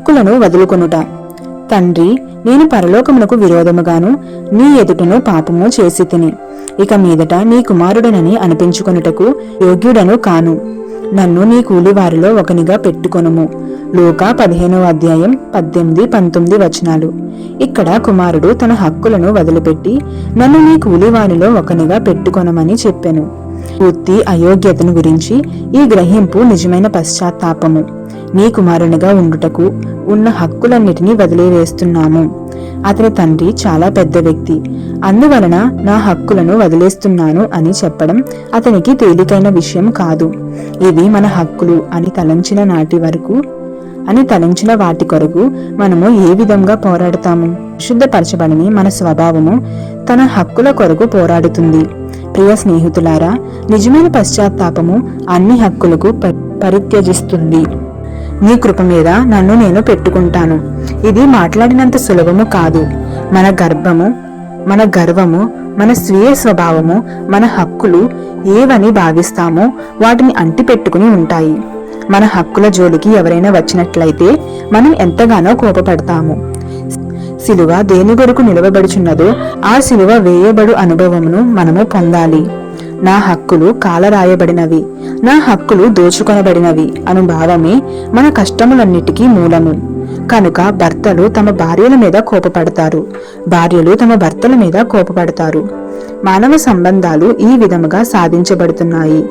హక్కులను వదులుకొనుట. తండ్రి, నేను పరలోకమునకు విరోధముగాను నీ ఎదుటను పాపము చేసి తిని ఇక మీదట నీ కుమారుడనని అనిపించుకొనుటకు యోగ్యుడను కాను. నన్ను నీ కూలివారిలో ఒకనిగా పెట్టుకొనుము. లూకా 15:18-19 వచనాలు. ఇక్కడ కుమారుడు తన హక్కులను వదిలిపెట్టి నన్ను నీ కూలివారిలో ఒకనిగా పెట్టుకొనమని చెప్పెను. పూర్తి అయోగ్యతను గురించి ఈ గ్రహింపు నిజమైన పశ్చాత్తాపము. నీ కుమారునిగా ఉండుటకు ఉన్న హక్కులన్నిటినీ వదిలివేస్తున్నాము. అతని తండ్రి చాలా పెద్ద వ్యక్తి, అందువలన నా హక్కులను వదిలేస్తున్నాను అని చెప్పడం అతనికి తేలికైన విషయం కాదు. ఇవి మన హక్కులు అని తలంచిన వాటి కొరకు మనము ఏ విధంగా పోరాడుతాము? శుద్ధపరచబడని మన స్వభావము తన హక్కుల కొరకు పోరాడుతుంది. ప్రియ స్నేహితులారా, నిజమైన పశ్చాత్తాపము అన్ని హక్కులకు పరిత్యజిస్తుంది. నీ కృప మీద నన్ను నేను పెట్టుకుంటాను. ఇది మాట్లాడినంత సులభము కాదు. మన గర్వము, మన స్వీయ స్వభావము, మన హక్కులు ఏవని భావిస్తామో వాటిని అంటిపెట్టుకుని ఉంటాయి. మన హక్కుల జోలికి ఎవరైనా వచ్చినట్లయితే మనం ఎంతగానో కోపపడతాము. సిలువ దేని కొరకు నిలవబడుచున్నదో ఆ సిలువ వేయబడు అనుభవమును మనము పొందాలి. నా హక్కులు కాలరాయబడినవి, నా హక్కులు దోచుకొనబడినవి అను భావమే మన కష్టములన్నిటికీ మూలము. కనుక భర్తలు తమ భార్యల మీద కోపపడతారు, భార్యలు తమ భర్తల మీద కోపపడతారు. మానవ సంబంధాలు ఈ విధముగా సాధించబడుతున్నాయి.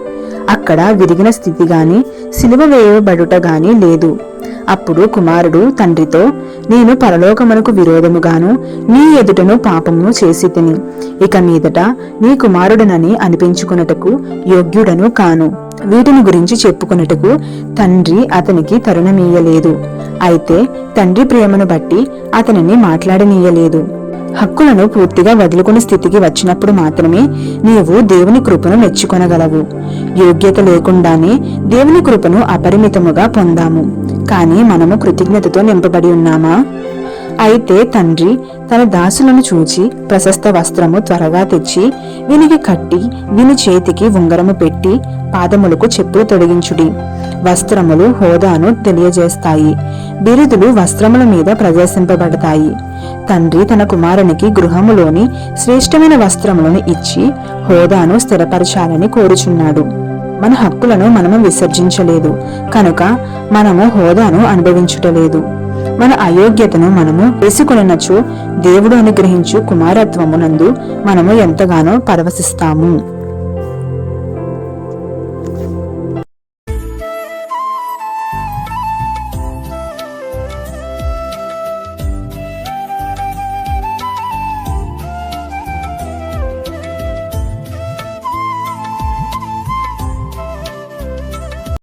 అక్కడ విరిగిన స్థితి గాని, సిలువ వేయబడుట గాని లేదు. అప్పుడు కుమారుడు తండ్రితో, నేను పరలోకమునకు విరోధముగాను నీ ఎదుటను పాపమును చేసి తిని ఇక మీదట నీ కుమారుడనని అనిపించుకున్నటకు యోగ్యుడను కాను. వీటిని గురించి చెప్పుకున్నటకు తండ్రి అతనికి తరుణమీయలేదు. అయితే తండ్రి ప్రేమను బట్టి అతనిని మాట్లాడనీయలేదు. హక్కులను పూర్తిగా వదులుకునే స్థితికి వచ్చినప్పుడు మాత్రమే నీవు దేవుని కృపను మెచ్చుకొనగలవు. యోగ్యత లేకుండానే దేవుని కృపను అపరిమితముగా పొందాము. కానీ మనము కృతజ్ఞతతో నింపబడి ఉన్నామా? అయితే తండ్రి తన దాసులను చూచి ప్రశస్త వస్త్రము త్వరగా తెచ్చి వీనికి కట్టి వీని చేతికి ఉంగరము పెట్టి పాదములకు చెప్పులు తొడిగించుడి. వస్త్రములు హోదాను తెలియజేస్తాయి, బిరుదులు వస్త్రముల మీద ప్రదర్శింపబడతాయి. తండ్రి తన కుమారునికి గృహములోని శ్రేష్టమైన వస్త్రములను ఇచ్చి హోదాను స్థిరపరచాలని కోరుచున్నాడు. మన హక్కులను మనము విసర్జించలేదు కనుక మనము హోదాను అనుభవించుటలేదు. మన అయోగ్యతను మనము వేసుకొనొచ్చు దేవుడు అనుగ్రహించు కుమారత్వమునందు మనము ఎంతగానో పరవశిస్తాము.